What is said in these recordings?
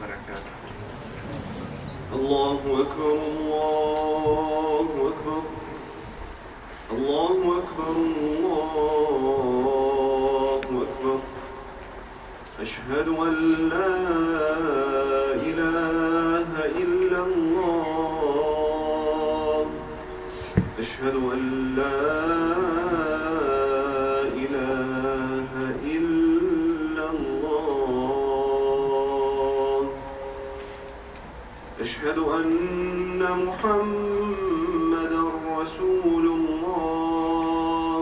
وبركاته. الله أكبر الله أكبر الله أكبر الله أكبر. أشهد أن لا إله إلا الله. أشهد أن لا إله إلا الله. أشهد أن محمدًا رسول الله.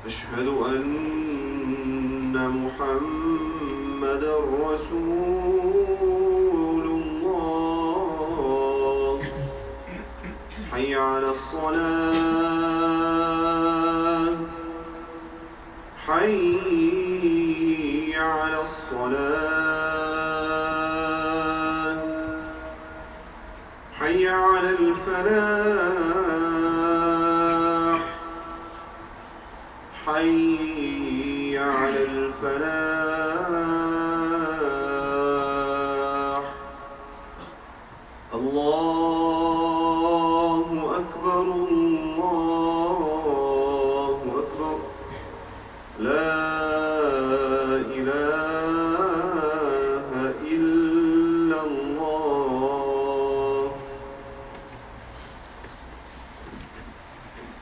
أشهد أن محمدًا رسول الله. حي على الصلاة حي على الصلاة حي على الفلاح حي على الفلاح. الله